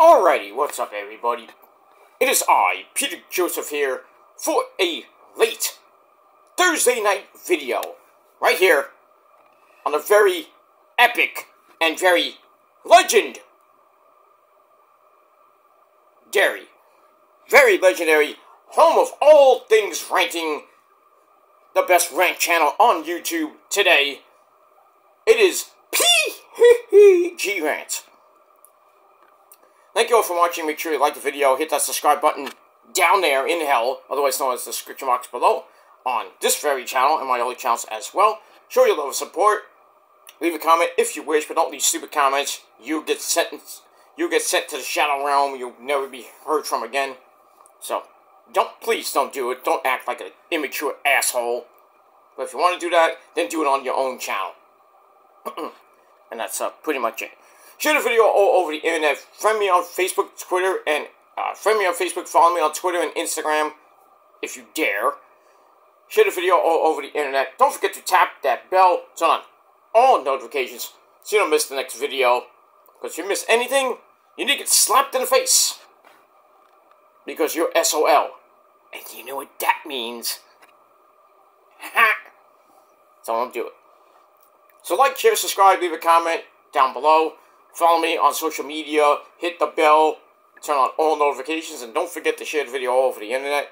Alrighty, what's up everybody? It is I, Peter Joseph here, for a late Thursday night video, right here, on the very epic and very legendary, very legendary, home of all things ranting, the best rant channel on YouTube today. It is PG Rant. Thank you all for watching. Make sure you like the video, hit that subscribe button down there in hell, otherwise known as the description box below, on this very channel and my other channels as well. Show your love and support. Leave a comment if you wish, but don't leave stupid comments. You get sent to the shadow realm. You'll never be heard from again. So, please don't do it. Don't act like an immature asshole. But if you want to do that, then do it on your own channel. And that's pretty much it. Share the video all over the internet. Friend me on Facebook, Twitter, and follow me on Twitter and Instagram, if you dare. Share the video all over the internet. Don't forget to tap that bell, turn on all notifications, so you don't miss the next video. Because if you miss anything, you need to get slapped in the face. Because you're SOL. And you know what that means. Ha! So don't do it. So like, share, subscribe, leave a comment down below. Follow me on social media, hit the bell, turn on all notifications, and don't forget to share the video all over the internet.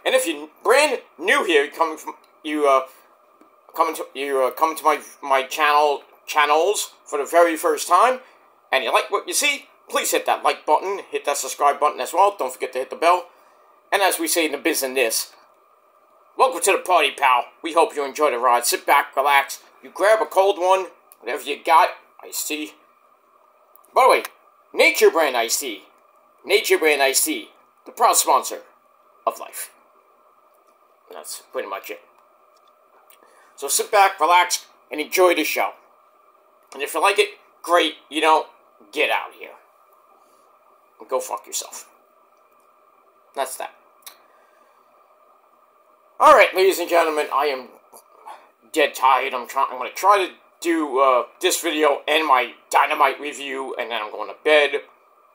And if you're brand new here, coming to my channels for the very first time, and you like what you see, please hit that like button, hit that subscribe button as well. Don't forget to hit the bell. And as we say in the business, welcome to the party, pal. We hope you enjoy the ride. Sit back, relax. You grab a cold one, whatever you got. Iced tea. By the way, Nature Brand Iced Tea. Nature Brand Iced Tea. The proud sponsor of life. And that's pretty much it. So sit back, relax, and enjoy the show. And if you like it, great. You don't, get out of here. And go fuck yourself. That's that. Alright, ladies and gentlemen, I am dead tired. I'm going to try to do this video and my Dynamite review, and then I'm going to bed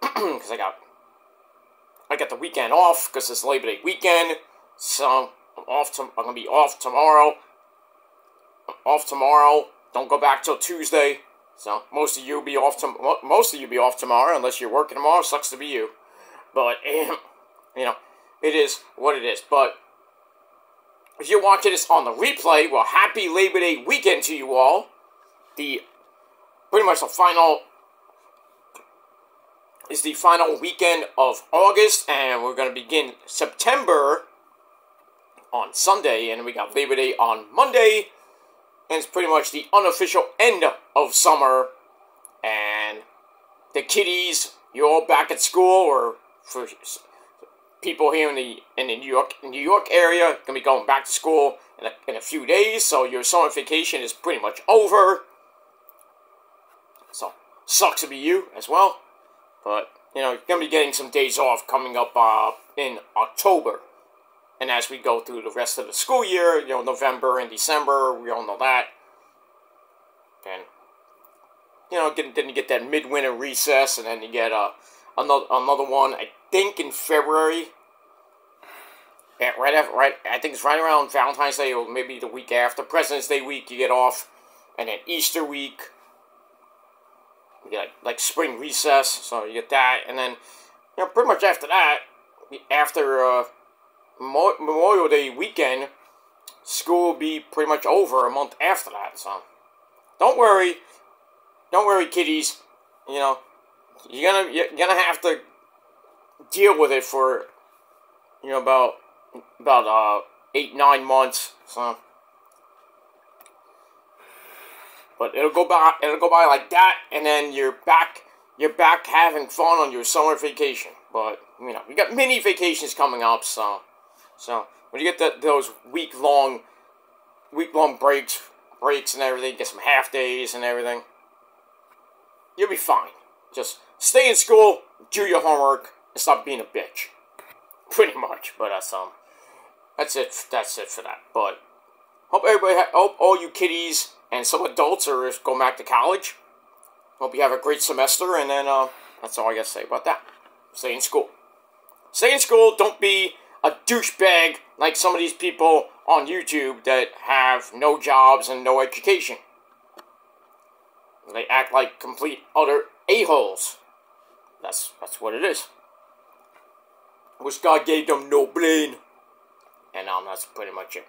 because I got the weekend off because it's Labor Day weekend. So I'm gonna be off tomorrow. I'm off tomorrow. Don't go back till Tuesday. So most of you will be off tomorrow unless you're working tomorrow. Sucks to be you, but you know, it is what it is. But if you're watching this on the replay, well, happy Labor Day weekend to you all. Pretty much the final weekend of August, and we're going to begin September on Sunday, and we got Labor Day on Monday, and it's pretty much the unofficial end of summer, and the kiddies, you're all back at school, or for people here in the New York area, going to be going back to school in a few days, so your summer vacation is pretty much over. So, sucks to be you as well. But, you know, you're going to be getting some days off coming up in October. And as we go through the rest of the school year, you know, November and December, we all know that. And, you know, then you get that midwinter recess, and then you get another one, I think, in February. I think it's right around Valentine's Day, or maybe the week after. President's Day week, you get off. And then Easter week. You get like spring recess, so you get that, and then, you know, pretty much after that, after Memorial Day weekend, school will be pretty much over a month after that. So don't worry, kiddies. You know, you're gonna have to deal with it for, you know, about 8-9 months. So. But it'll go by like that, and then you're back having fun on your summer vacation. But, you know, you got mini vacations coming up, so when you get those week-long breaks and everything, get some half days and everything, you'll be fine. Just stay in school, do your homework, and stop being a bitch. Pretty much, but that's it for that. But hope all you kiddies and some adults are going back to college. Hope you have a great semester, and then That's all I gotta say about that. Stay in school. Stay in school. Don't be a douchebag like some of these people on YouTube that have no jobs and no education. They act like complete utter a-holes. That's what it is. Which God gave them no brain. And that's pretty much it.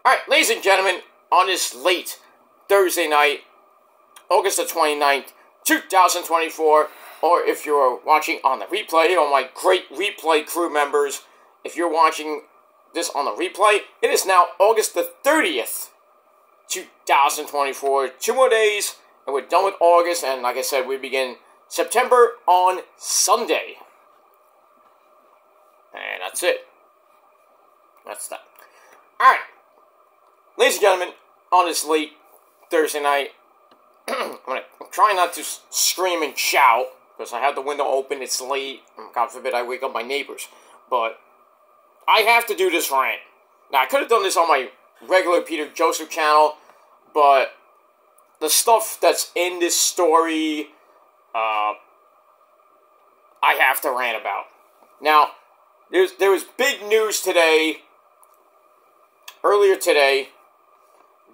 Alright, ladies and gentlemen, on this late Thursday night, August the 29th, 2024, or if you're watching on the replay, all my great replay crew members, if you're watching this on the replay, it is now August the 30th, 2024. 2 more days, and we're done with August, and like I said, we begin September on Sunday. And that's it. That's that. Alright. Ladies and gentlemen, on this late Thursday night, I'm trying not to scream and shout, because I have the window open, it's late, and God forbid I wake up my neighbors. But I have to do this rant. Now, I could have done this on my regular Peter Joseph channel, but the stuff that's in this story, I have to rant about. Now, there was big news today, earlier today,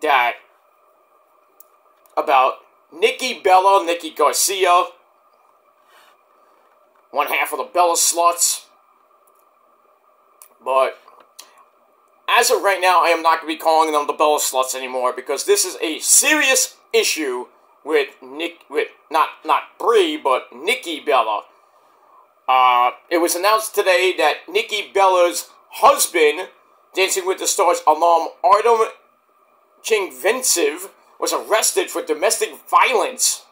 that about Nikki Bella, Nikki Garcia, one half of the Bella sluts. But as of right now, I am not going to be calling them the Bella sluts anymore, because this is a serious issue with not Brie, but Nikki Bella. It was announced today that Nikki Bella's husband, Dancing with the Stars alum Artem Chingvesti, was arrested for domestic violence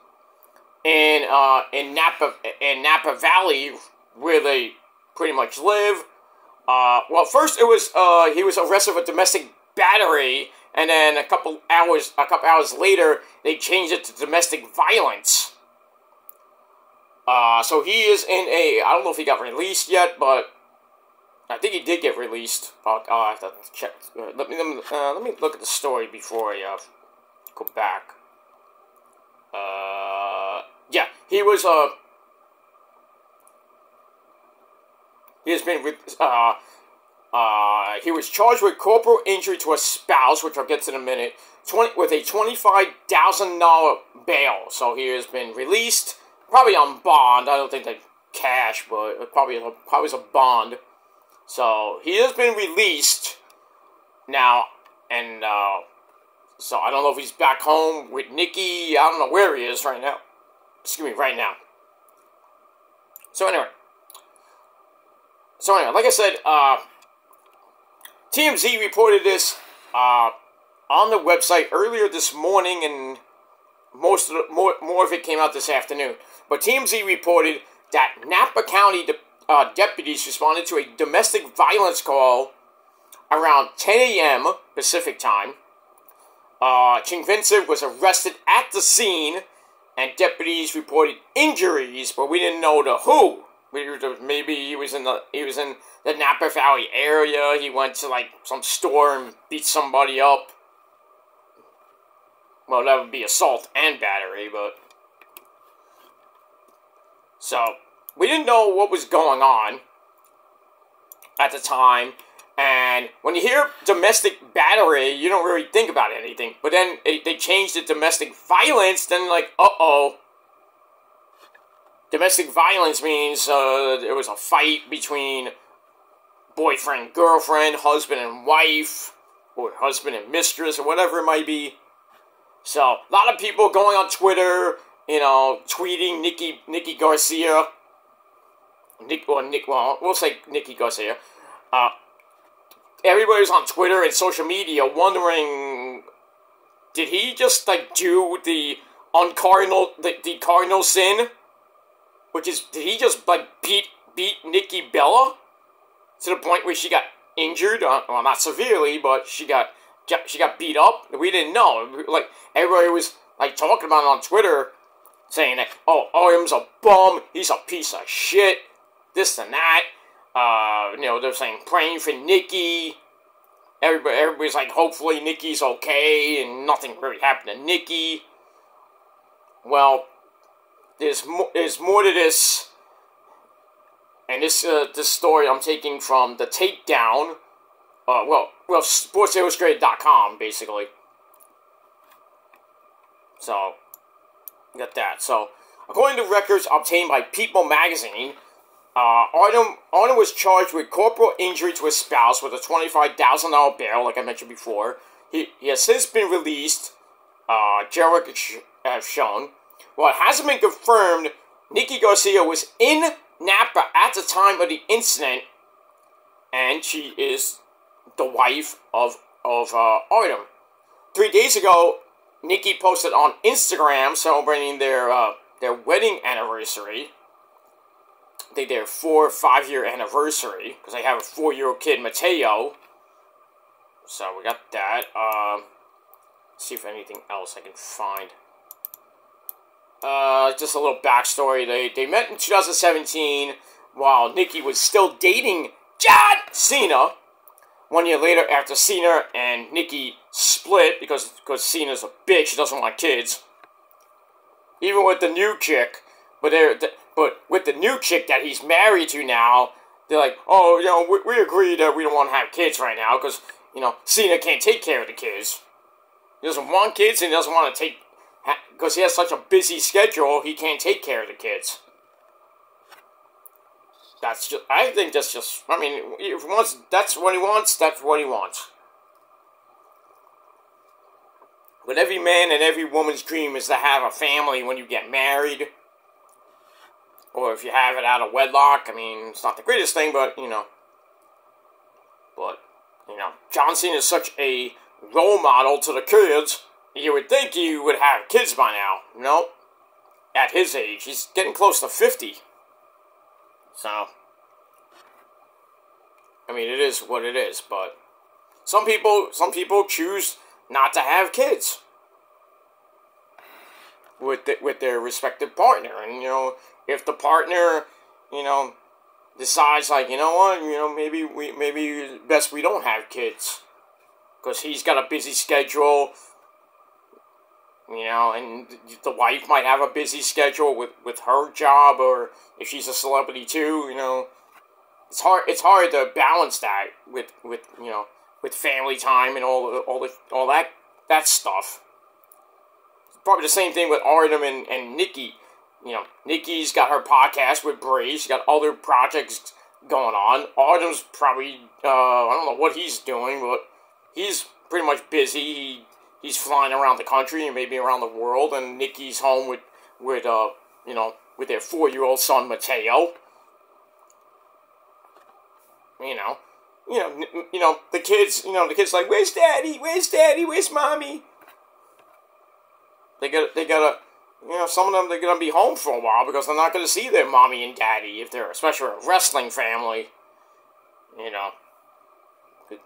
in Napa Valley, where they pretty much live. Well, first it was he was arrested for domestic battery, and then a couple hours later they changed it to domestic violence. So he is in a, I don't know if he got released yet, but I think he did get released. I'll have to check. Let me look at the story before I go back. Yeah, he was he was charged with corporal injury to a spouse, which I'll get to in a minute, with a $25,000 bail. So he has been released, probably on bond. I don't think they cash, but it probably was a bond. So he has been released now, and so I don't know if he's back home with Nikki. I don't know where he is right now. Excuse me, right now. So anyway, like I said, TMZ reported this on the website earlier this morning, and more of it came out this afternoon. But TMZ reported that Napa County deputies responded to a domestic violence call around 10 a.m. Pacific time. Chingvesti was arrested at the scene, and deputies reported injuries, but we didn't know to who. Maybe he was in the Napa Valley area. He went to like some store and beat somebody up. Well, that would be assault and battery, but so we didn't know what was going on at the time. And when you hear domestic battery, you don't really think about anything. But then they changed it to domestic violence. Then like, uh-oh. Domestic violence means there was a fight between boyfriend, girlfriend, husband and wife, or husband and mistress, or whatever it might be. So, a lot of people going on Twitter, you know, tweeting Nikki Garcia. Well, we'll say Nikki Garcia. Everybody's on Twitter and social media wondering, did he just, like, do the cardinal sin? Which is, did he just, like, beat Nikki Bella? To the point where she got injured? Well, not severely, but she got beat up? We didn't know. Like, everybody was, like, talking about it on Twitter, saying that, oh, Artem's a bum, he's a piece of shit, this and that. You know, they're saying praying for Nikki. Everybody's like, hopefully Nikki's okay, and nothing really happened to Nikki. Well, there's more to this, and this story I'm taking from the Takedown. SportsIllustrated.com, basically. So, got that. So, according to records obtained by People magazine, Artem was charged with corporal injury to his spouse with a $25,000 bail, like I mentioned before. He has since been released, Jarek has shown. While it hasn't been confirmed, Nikki Garcia was in Napa at the time of the incident, and she is the wife of Artem. 3 days ago, Nikki posted on Instagram celebrating their wedding anniversary. I think their 4 or 5 year anniversary, because they have a 4-year-old kid, Mateo. So we got that. Let's see if anything else I can find. Just a little backstory. They met in 2017 while Nikki was still dating John Cena. 1 year later, after Cena and Nikki split because Cena's a bitch, he doesn't want kids. Even with the new chick, but with the new chick that he's married to now, they're like, oh, we agree that we don't want to have kids right now because Cena can't take care of the kids. He doesn't want kids and he doesn't want to because he has such a busy schedule, he can't take care of the kids. I think that's just, if he wants, that's what he wants, that's what he wants. But every man and every woman's dream is to have a family when you get married. Or if you have it out of wedlock. It's not the greatest thing, but, John Cena is such a role model to the kids. You would think he would have kids by now. Nope. At his age, he's getting close to 50. So, it is what it is, but some people choose not to have kids with their respective partner, and if the partner decides like maybe it's best we don't have kids because he's got a busy schedule, and the wife might have a busy schedule with her job, or if she's a celebrity too, It's hard to balance that with family time and all that stuff. Probably the same thing with Artem and Nikki. Nikki's got her podcast with Bray. She's got other projects going on. Artem's probably I don't know what he's doing, but he's pretty much busy. He's flying around the country and maybe around the world. And Nikki's home with their 4-year-old son Mateo. The kids like, where's daddy? Where's daddy? Where's mommy? They gotta, some of them, they're gonna be home for a while because they're not gonna see their mommy and daddy if they're, especially a wrestling family.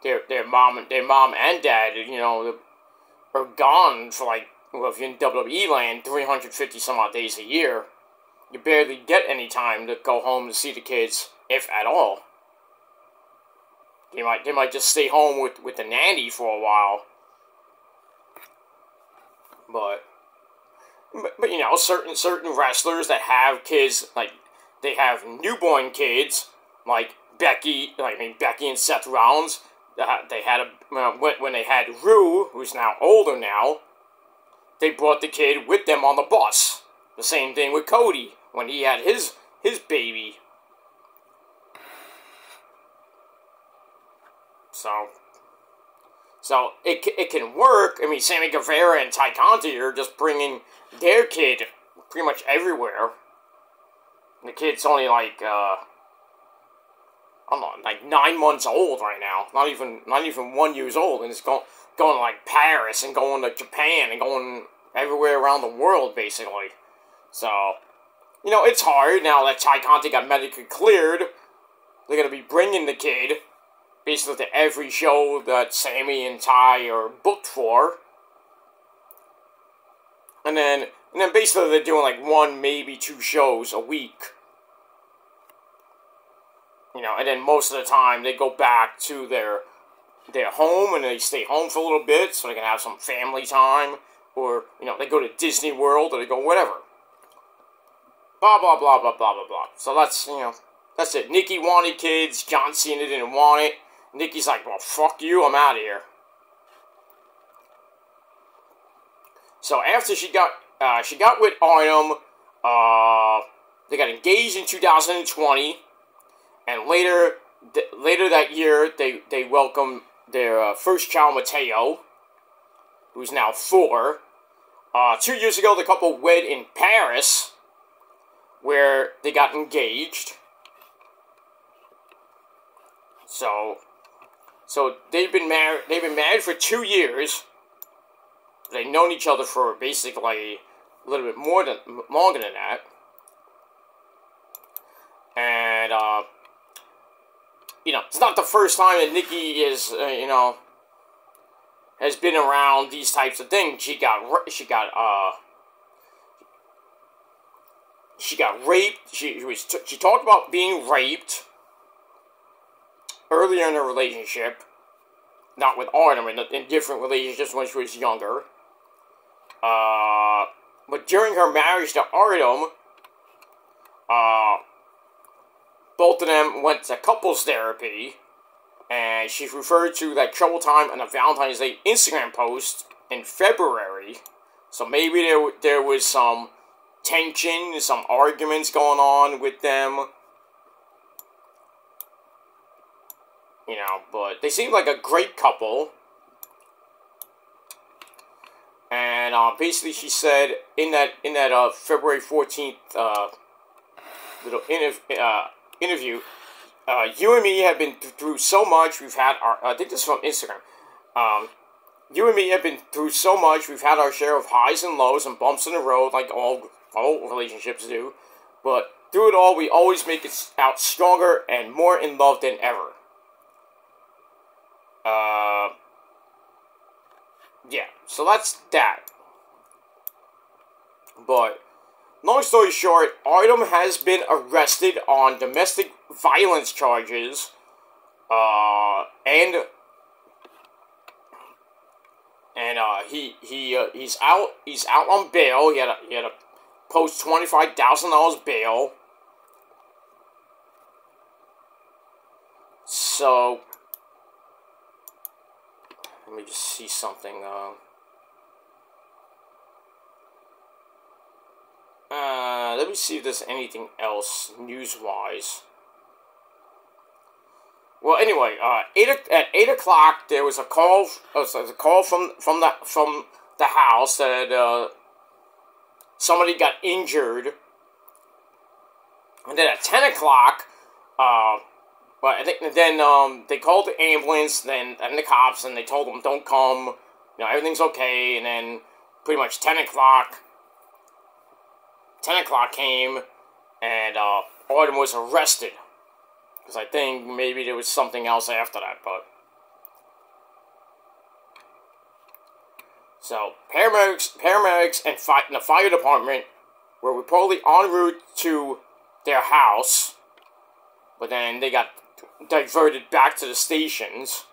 Their mom and dad, are gone for if you're in WWE land, 350 some odd days a year. You barely get any time to go home to see the kids, if at all. They might just stay home with the nanny for a while. But certain wrestlers that have kids, like they have newborn kids, like Becky and Seth Rollins. They had when they had Rue, who's now older now. They brought the kid with them on the bus. The same thing with Cody when he had his baby. So it can work. Sammy Guevara and Ty Conti are just bringing their kid pretty much everywhere. The kid's only I don't know, 9 months old right now. Not even 1 year old, and it's going to Paris and going to Japan and going everywhere around the world basically. So it's hard now that Ty Conti got medically cleared. They're gonna be bringing the kid basically to every show that Sammy and Ty are booked for. And then basically they're doing 1, maybe 2 shows a week. And then most of the time they go back to their home and they stay home for a little bit so they can have some family time. Or, they go to Disney World or they go whatever. blah, blah, blah, blah, blah, blah, blah. So that's, that's it. Nikki wanted kids. John Cena didn't want it. Nikki's like, well, fuck you, I'm out of here. So after she got with Artem, they got engaged in 2020, and later that year, they welcomed their first child, Mateo, who's now 4. 2 years ago, the couple wed in Paris, where they got engaged. So they've been married. They've been married for 2 years. They've known each other for basically a little bit longer than that. And it's not the first time that Nikki is has been around these types of things. She got raped. She talked about being raped earlier in her relationship, not with Artem, in different relationships when she was younger. But during her marriage to Artem, both of them went to couples therapy, and she referred to that trouble time on a Valentine's Day Instagram post in February. So maybe there was some tension, some arguments going on with them. But they seem like a great couple. And basically, she said in that February 14th little interview, you and me have been through so much. We've had I think this is from Instagram. You and me have been through so much. We've had our share of highs and lows and bumps in the road, like all relationships do. But through it all, we always make it out stronger and more in love than ever. Yeah, so that's that. But, long story short, Artem has been arrested on domestic violence charges, and he's out on bail. He had to post $25,000 bail. So, let me just see something. Let me see if there's anything else news-wise. Well, anyway, at 8 o'clock there was a call. A call from the house that somebody got injured, and then at 10 o'clock, but I think then they called the ambulance, and the cops, and they told them don't come, everything's okay, and then pretty much 10 o'clock came, and Artem was arrested. Because I think maybe there was something else after that, but... So, paramedics and the fire department were reportedly en route to their house, but then they got diverted back to the stations.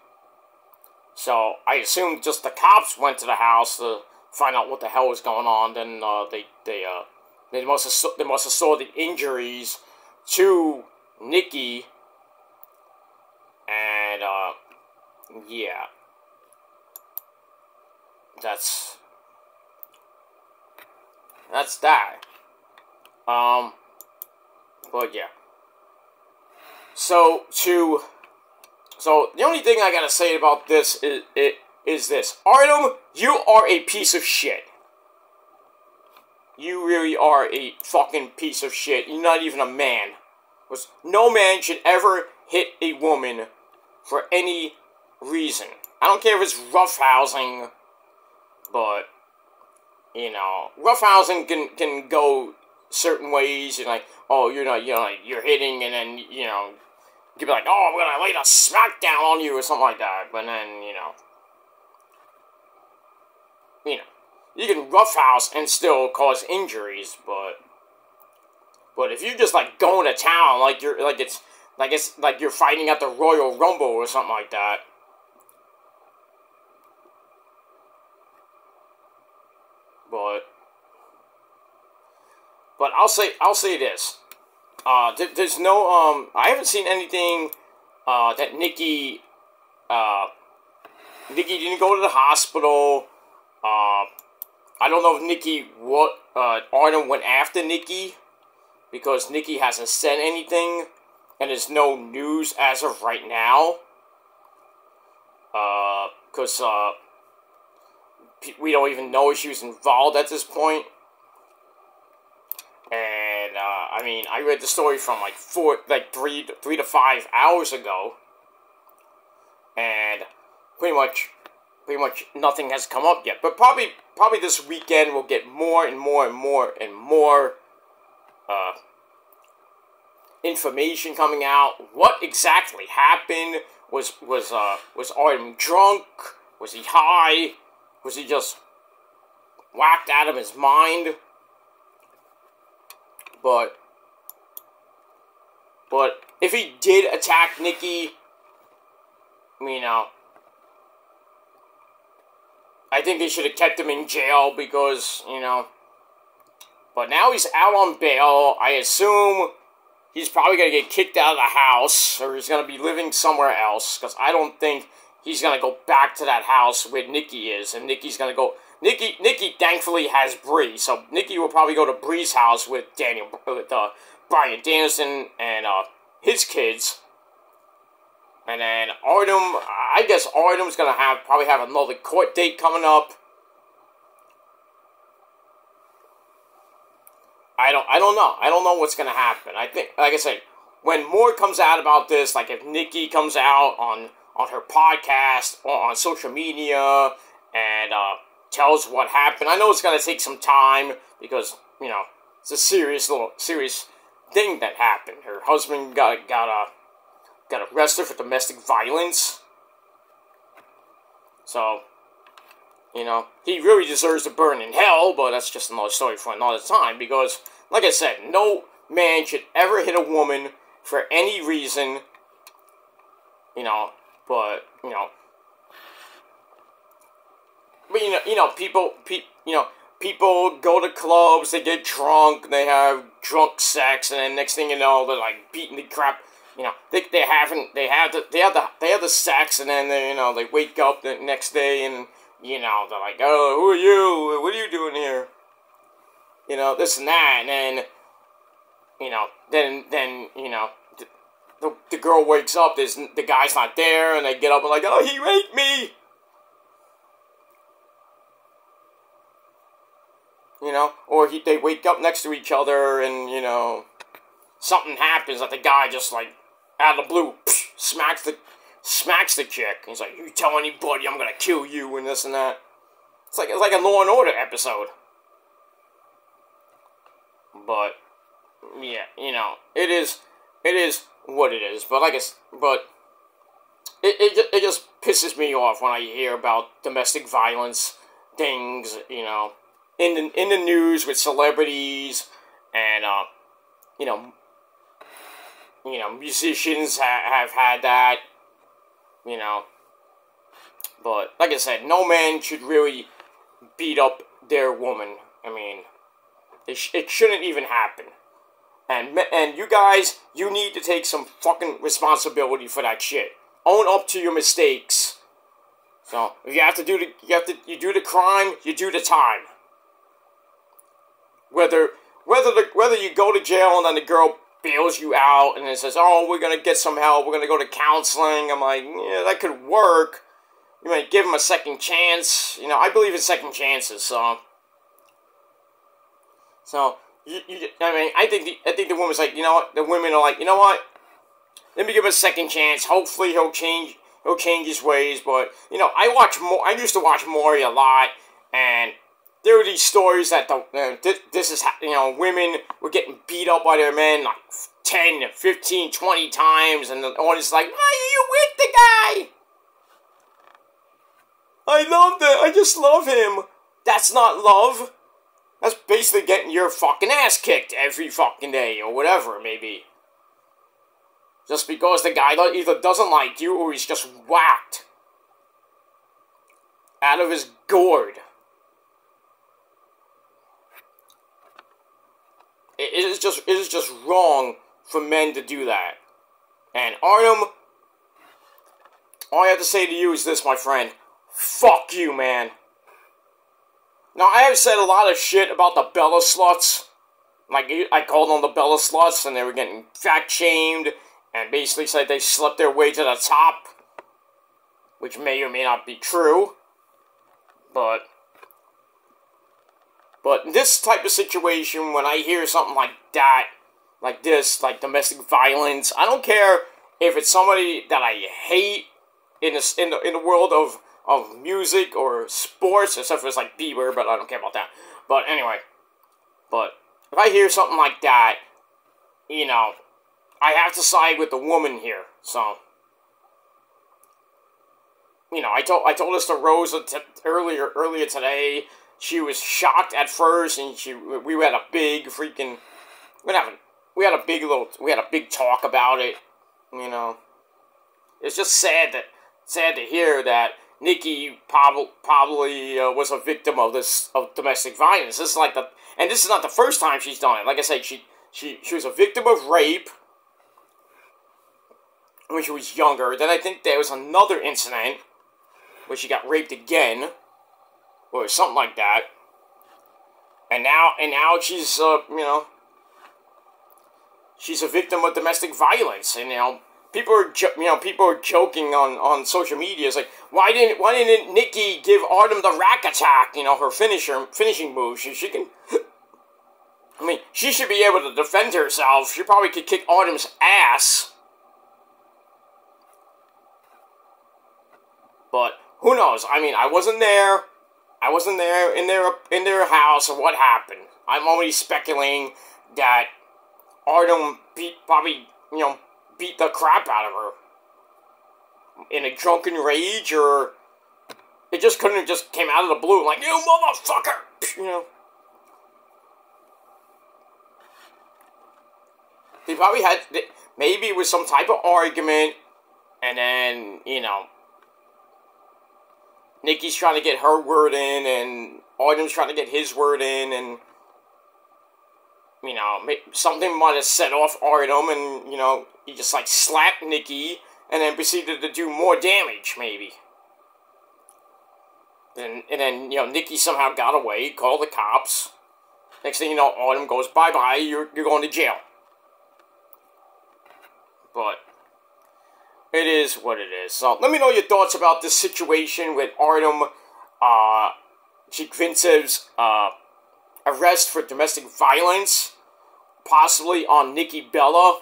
So, I assume just the cops went to the house to find out what the hell was going on. Then they must have saw the injuries to Nikki, and yeah, that's that. But yeah. So the only thing I gotta say about this is this: Artem, you are a piece of shit. You really are a fucking piece of shit. You're not even a man. Because no man should ever hit a woman for any reason. I don't care if it's roughhousing, but, roughhousing can go certain ways. You're like, oh, you're hitting, and then, you could be like, oh, I'm gonna lay the smackdown on you, or something like that. But then, you can roughhouse and still cause injuries, but if you're just like going to town, like you're fighting at the Royal Rumble or something like that, but But I'll say this. There's no, I haven't seen anything, that Nikki didn't go to the hospital. I don't know if Artem went after Nikki, because Nikki hasn't said anything, and there's no news as of right now. Because, we don't even know if she was involved at this point. And, I mean, I read the story from, like, 3 to 5 hours ago. And pretty much nothing has come up yet. But probably this weekend we'll get more and more information coming out. What exactly happened? Was Artem drunk? Was he high? Was he just whacked out of his mind? But if he did attack Nikki, you know, I think they should have kept him in jail because, you know, but now he's out on bail. I assume he's probably going to get kicked out of the house, or he's going to be living somewhere else, because I don't think he's going to go back to that house where Nikki is, and Nikki's going to go... Nikki thankfully has Bree, so Nikki will probably go to Bree's house with Brian Danielson and his kids. And then Artem, I guess Artem's going to probably have another court date coming up. I don't know. I don't know what's going to happen. I think, like I said, when more comes out about this, like if Nikki comes out on her podcast or on social media and tells what happened, I know it's going to take some time because, you know, it's a serious thing that happened. Her husband got arrested for domestic violence. So, you know, he really deserves to burn in hell, but that's just another story for another time, because, like I said, no man should ever hit a woman for any reason, you know, but people go to clubs, they get drunk, they have drunk sex, and then next thing you know, they're like beating the crap. You know, they have the sex, and then they wake up the next day, and you know, they're like, oh, who are you? What are you doing here? You know, this and that, and then the girl wakes up, the guy's not there, and they get up and like, oh, he raped me. You know, or they wake up next to each other, and you know, something happens that the guy just like out of the blue smacks the chick. He's like, you tell anybody, I'm gonna kill you, and this and that. It's like a Law and Order episode. But yeah, you know, it is what it is. But it just pisses me off when I hear about domestic violence things, you know, in the news with celebrities and musicians have had that, you know. But like I said, no man should really beat up their woman. I mean, it shouldn't even happen. And you guys, you need to take some fucking responsibility for that shit. Own up to your mistakes. So if you do the crime, you do the time. Whether you go to jail and then the girl bails you out and then says, oh, we're gonna get some help, we're gonna go to counseling. I'm like, yeah, that could work. You might give him a second chance. You know, I believe in second chances. So I think the woman's like, you know what? The women are like, you know what? Let me give him a second chance. Hopefully he'll change his ways. But you know, I used to watch Maury a lot, and there were these stories that women were getting beat up by their men like 10, 15, 20 times, and the audience like, why are you with the guy? I love that. I just love him. That's not love. That's basically getting your fucking ass kicked every fucking day, or whatever it may be. Just because the guy either doesn't like you, or he's just whacked out of his gourd. it is just wrong for men to do that. And Artem, all I have to say to you is this, my friend. Fuck you, man. Now, I have said a lot of shit about the Bella sluts. Like, I called them the Bella sluts, and they were getting fat-shamed, and basically said they slept their way to the top, which may or may not be true. But this type of situation, when I hear something like that, like this, like domestic violence, I don't care if it's somebody that I hate in the world of music or sports, except for it's like Bieber, but I don't care about that. But anyway, if I hear something like that, you know, I have to side with the woman here. So, you know, I told this to Rosa earlier today. She was shocked at first, and we had a big freaking we had a big talk about it. You know, it's just sad to hear that Nikki probably was a victim of domestic violence. This is not the first time she's done it. Like I said, she was a victim of rape when she was younger. Then I think there was another incident where she got raped again, or something like that. And now she's you know, she's a victim of domestic violence. And you know, people are joking on social media. It's like, why didn't Nikki give Artem the rack attack? You know, her finishing move. She can. I mean, she should be able to defend herself. She probably could kick Artem's ass. But who knows? I mean, I wasn't there. I wasn't there in their house or what happened. I'm only speculating that Artem probably beat the crap out of her in a drunken rage, or it just couldn't have just came out of the blue like, you motherfucker, you know. They probably had, maybe it was some type of argument, and then, you know, Nikki's trying to get her word in, and Artem's trying to get his word in, and, you know, something might have set off Artem, and, you know, he just, like, slapped Nikki, and then proceeded to do more damage, maybe. And then, you know, Nikki somehow got away, called the cops. Next thing you know, Artem goes, bye-bye, you're going to jail. But it is what it is. So let me know your thoughts about this situation with Artem Chingvesti's arrest for domestic violence, possibly on Nikki Bella.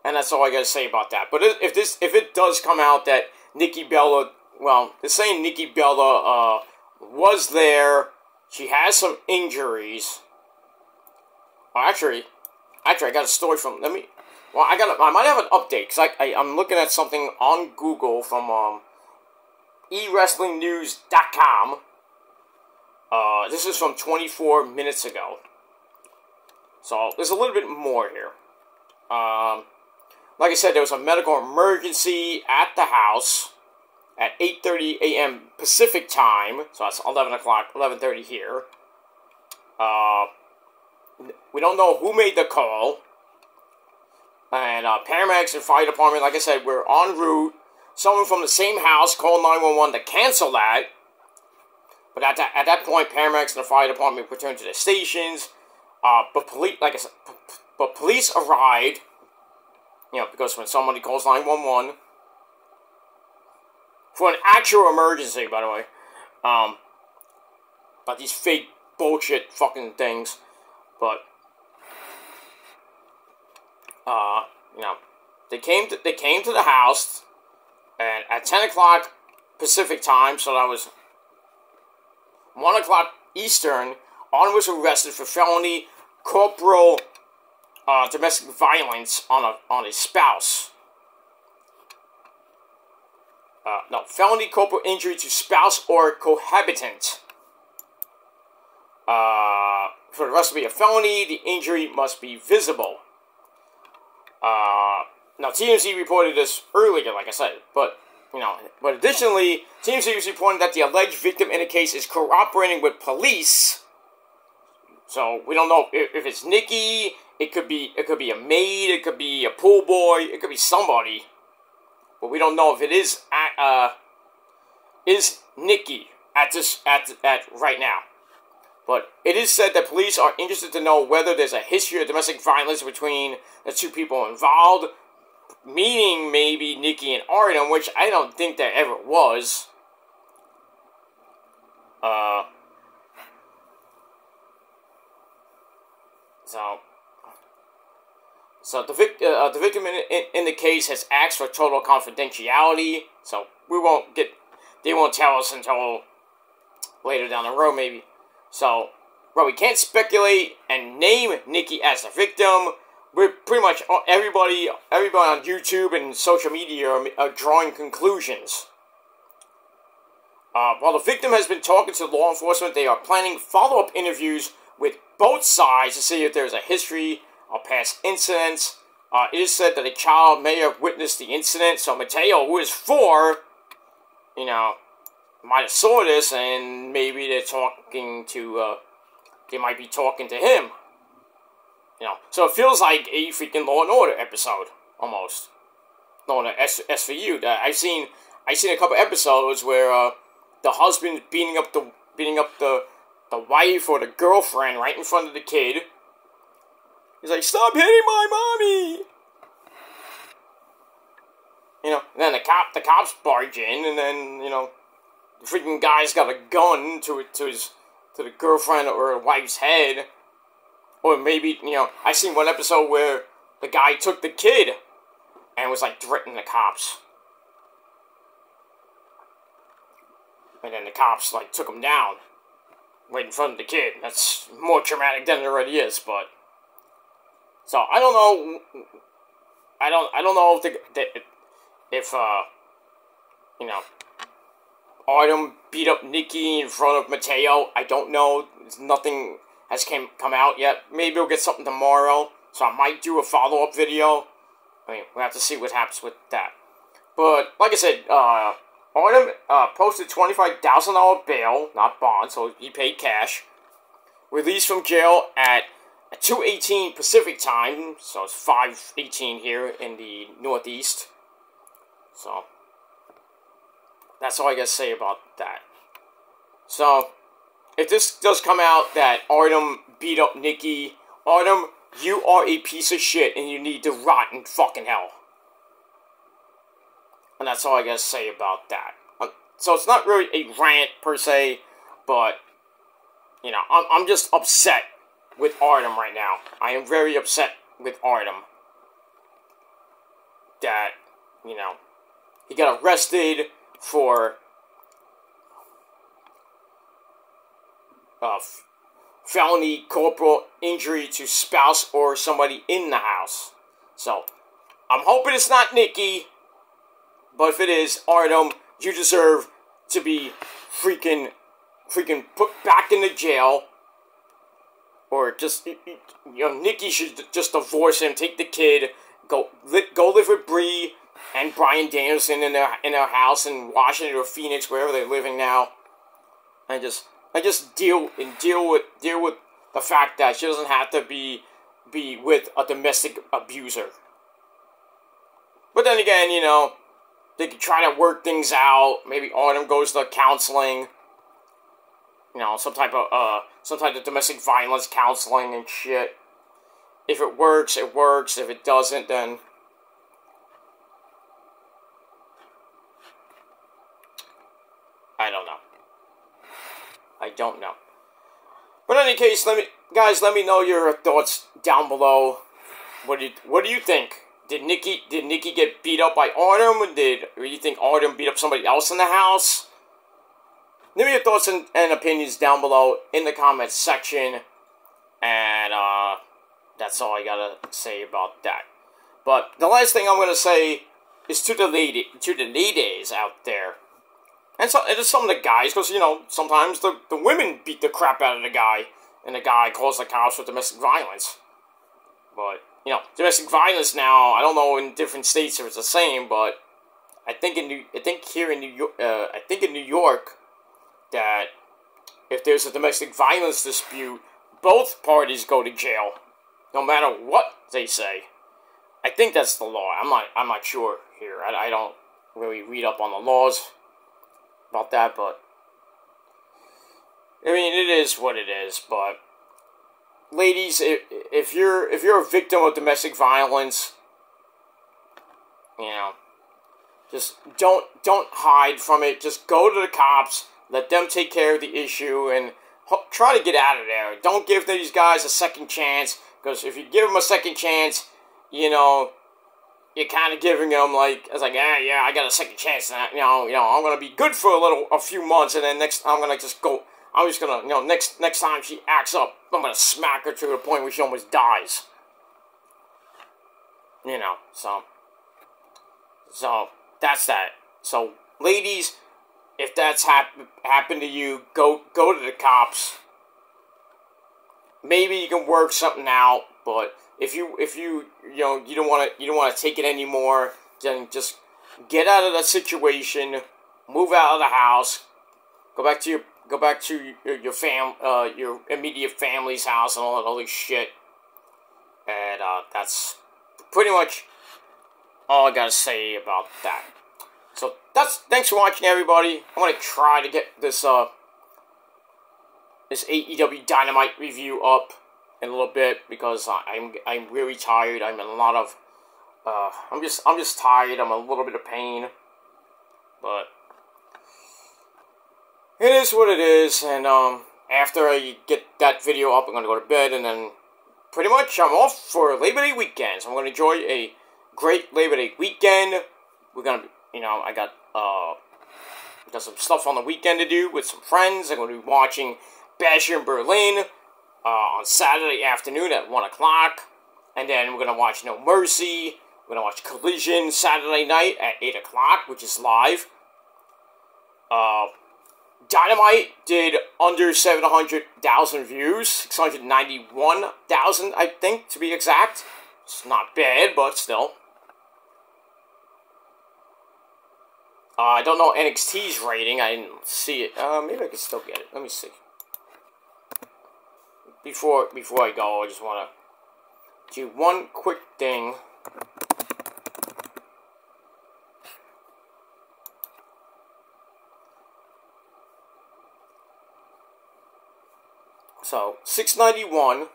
And that's all I gotta say about that. But if it does come out that Nikki Bella, well, they're saying Nikki Bella was there, she has some injuries. Actually, I got a story from, I might have an update, because I'm looking at something on Google from, eWrestlingNews.com. This is from 24 minutes ago. So, there's a little bit more here. Like I said, there was a medical emergency at the house at 8:30 a.m. Pacific time, so that's 11:30 here. We don't know who made the call. And paramedics and fire department, like I said, were en route. Someone from the same house called 911 to cancel that. But at that point, paramedics and the fire department returned to their stations. But police arrived. You know, because when somebody calls 911 for an actual emergency, by the way, not these fake bullshit fucking things. But you know, they came to the house, and at 10 o'clock Pacific time, so that was 1 o'clock Eastern, Artem was arrested for felony corporal domestic violence on a spouse. Felony corporal injury to spouse or cohabitant. For the rest to be a felony, the injury must be visible. Now, TMZ reported this earlier, like I said, but additionally, TMZ was reporting that the alleged victim in the case is cooperating with police. So we don't know if it's Nikki. It could be a maid. It could be a pool boy. It could be somebody. But we don't know if it is Nikki at right now. But it is said that police are interested to know whether there's a history of domestic violence between the two people involved, meaning maybe Nikki and Artem, which I don't think there ever was. So the victim in the case has asked for total confidentiality. So they won't tell us until later down the road, maybe. So, but we can't speculate and name Nikki as the victim. We're pretty much everybody on YouTube and social media are drawing conclusions. While the victim has been talking to law enforcement, they are planning follow-up interviews with both sides to see if there's a history of past incidents. It is said that a child may have witnessed the incident, so Mateo, who is 4, might have saw this, and maybe they might be talking to him. So it feels like a freaking Law and Order episode, almost. No, SVU. I've seen a couple episodes where the husband beating up the wife or the girlfriend right in front of the kid. He's like, "Stop hitting my mommy!" And then the cops barge in, and then the freaking guy's got a gun to the girlfriend or wife's head. Or maybe, I seen one episode where the guy took the kid and was, like, threatening the cops. And then the cops, like, took him down right in front of the kid. That's more traumatic than it already is, but... So, I don't know... I don't know if Artem beat up Nikki in front of Mateo. I don't know. Nothing has come out yet. Maybe we'll get something tomorrow. So I might do a follow-up video. We'll have to see what happens with that. But, like I said, Artem posted $25,000 bail, not bond, so he paid cash. Released from jail at 2:18 Pacific time, so it's 5:18 here in the Northeast. So, that's all I gotta say about that. So, if this does come out that Artem beat up Nikki, Artem, you are a piece of shit and you need to rot in fucking hell. And that's all I gotta say about that. So it's not really a rant per se, but, I'm just upset with Artem right now. I am very upset with Artem. That, he got arrested for felony corporal injury to spouse or somebody in the house. So, I'm hoping it's not Nikki, but if it is, Artem, you deserve to be freaking put back in the jail, or just, Nikki should just divorce him, take the kid, go live with Bree and Brian Danielson in their house in Washington or Phoenix, wherever they're living now, and just deal with the fact that she doesn't have to be with a domestic abuser. But then again, they could try to work things out. Maybe Artem goes to counseling. Some type of domestic violence counseling and shit. If it works, it works. If it doesn't, then I don't know. But in any case, let me know your thoughts down below. What do you think? Did Nikki get beat up by Artem? Or do you think Artem beat up somebody else in the house? Leave me your thoughts and opinions down below in the comments section. And that's all I gotta say about that. But the last thing I'm gonna say is to the ladies out there. And to some of the guys, because, sometimes the women beat the crap out of the guy, and the guy calls the cops for domestic violence. But, domestic violence now, I don't know in different states if it's the same, but I think in New York, that if there's a domestic violence dispute, both parties go to jail, no matter what they say. I think that's the law. I'm not sure here. I don't really read up on the laws about that, but I mean, it is what it is. But ladies, if you're a victim of domestic violence, you know, just don't hide from it. Just go to the cops. Let them take care of the issue and try to get out of there. Don't give these guys a second chance, because if you give them a second chance, you know, you're kind of giving them like, it's like, yeah, I got a second chance. And you know, I'm gonna be good for a few months, and then next I'm gonna just go. I'm just gonna, next time she acts up, I'm gonna smack her to the point where she almost dies. You know, so that's that. So, ladies, if that's happened to you, go to the cops. Maybe you can work something out, but if you don't want to take it anymore, then just get out of that situation, move out of the house, go back to your immediate family's house and all that other shit. And that's pretty much all I gotta say about that. So thanks for watching, everybody. I'm gonna try to get this this AEW Dynamite review up in a little bit, because I'm really tired. I'm in a lot of I'm just tired. I'm in a little bit of pain, but it is what it is. And after I get that video up, I'm gonna go to bed, and then pretty much I'm off for Labor Day weekend. So I'm gonna enjoy a great Labor Day weekend. We're gonna, I got some stuff on the weekend to do with some friends. I'm gonna be watching Basher in Berlin on Saturday afternoon at 1 o'clock, and then we're gonna watch No Mercy. We're gonna watch Collision Saturday night at 8 o'clock, which is live. Dynamite did under 700,000 views, 691,000, I think, to be exact. It's not bad, but still. I don't know NXT's rating. I didn't see it. Maybe I can still get it. Let me see. Before I go, I just want to do one quick thing. So, 691.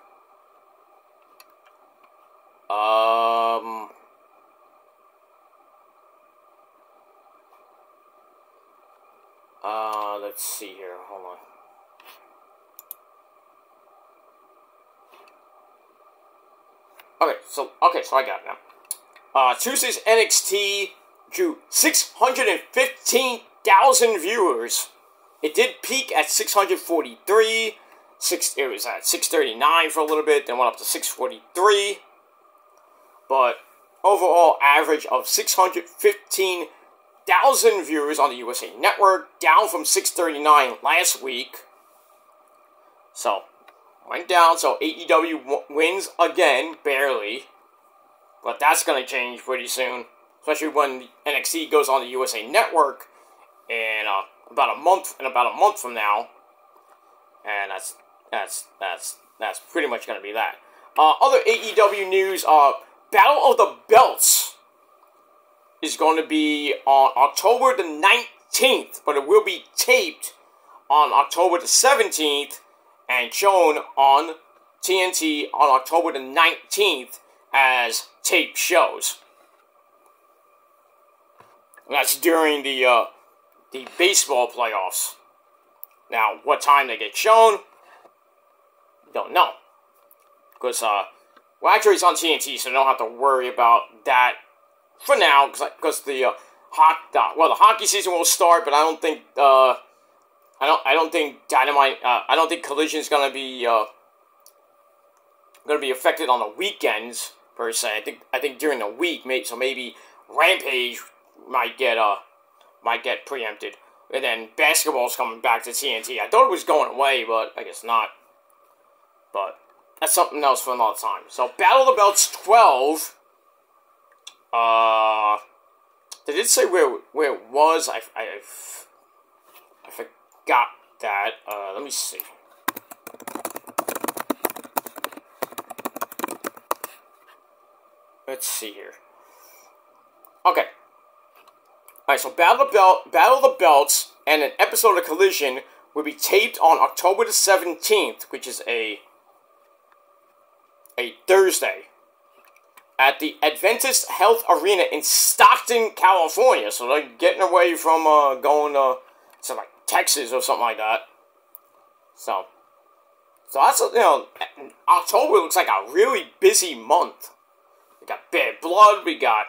Let's see here. Hold on. Okay, so I got it now. Tuesday's NXT drew 615,000 viewers. It did peak at 643. It was at 639 for a little bit, then went up to 643. But overall average of 615,000 viewers on the USA Network, down from 639 last week. So, went down, so AEW wins again, barely. But that's going to change pretty soon, especially when NXT goes on the USA Network in about a month from now. And that's pretty much going to be that. Other AEW news, Battle of the Belts is going to be on October the 19th, but it will be taped on October the 17th and shown on TNT on October the 19th as tape shows. That's during the baseball playoffs. Now, what time they get shown, don't know. Because, well, actually it's on TNT, so I don't have to worry about that for now, because the hockey season will start, but I don't think I don't think Dynamite, I don't think Collision's gonna be affected on the weekends per se. I think during the week, maybe Rampage might get preempted, and then basketball's coming back to TNT. I thought it was going away, but I guess not. But that's something else for another time. So Battle of the Belts 12. They did say where it was. I forgot that. Let me see. let's see here. Okay. Alright, so Battle of the Belts and an episode of Collision will be taped on October the 17th, which is a Thursday, at the Adventist Health Arena in Stockton, California. So they're getting away from going to like Texas or something like that. So that's, you know, October looks like a really busy month. We got Bad Blood, we got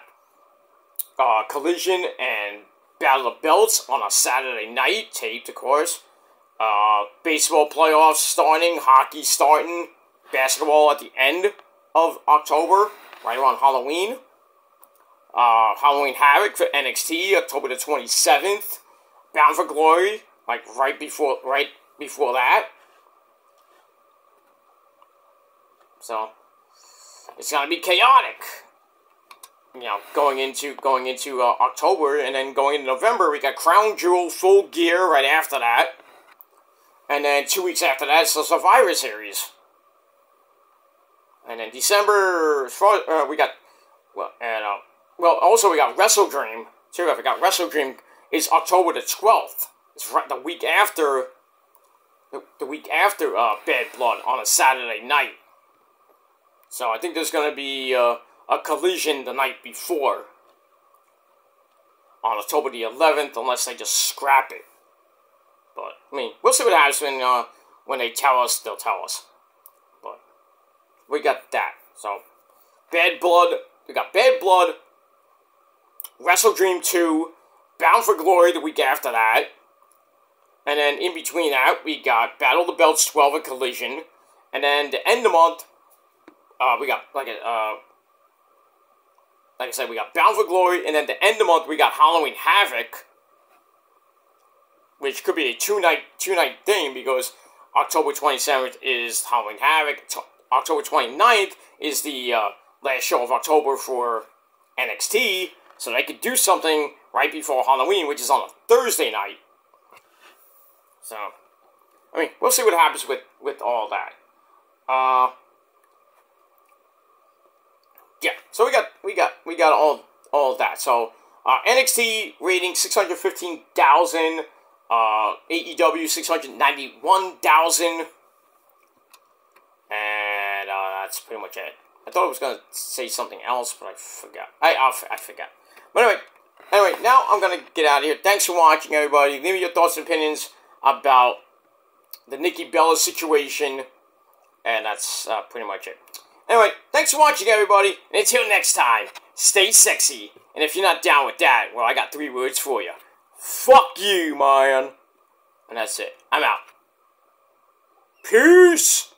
Collision and Battle of Belts on a Saturday night, taped, of course. Baseball playoffs starting, hockey starting, basketball at the end of October, right around Halloween. Halloween Havoc for NXT, October the 27th. Bound for Glory, like right before that. So it's gonna be chaotic. You know, going into October, and then going into November, we got Crown Jewel Full Gear right after that, and then 2 weeks after that, it's the Survivor Series, and then December, we got also we got Wrestle Dream too. I forgot Wrestle Dream is October the 12th. It's right the week after Bad Blood on a Saturday night. So I think there's gonna be a Collision the night before, on October the 11th, unless they just scrap it. But, I mean, we'll see what happens when they tell us, they'll tell us. But, we got that. So, Bad Blood, we got Bad Blood, Wrestle Dream 2, Bound for Glory the week after that, and then in between that, we got Battle of the Belts 12 and Collision, and then the end of the month, we got, like I said, we got Bound for Glory, and then the end of the month, we got Halloween Havoc, which could be a two-night thing, because October 27th is Halloween Havoc, October 29th is the last show of October for NXT, so they could do something right before Halloween, which is on a Thursday night. So, I mean, we'll see what happens with all that. Yeah, so we got all that. So NXT rating 615,000, AEW 691,000, and that's pretty much it. I thought I was gonna say something else, but I forgot. I forgot. But anyway, now I'm gonna get out of here. Thanks for watching, everybody. Leave me your thoughts and opinions about the Nikki Bella situation, and that's pretty much it. Anyway, thanks for watching, everybody, and until next time, stay sexy. And if you're not down with that, well, I got 3 words for you. Fuck you, man. And that's it. I'm out. Peace!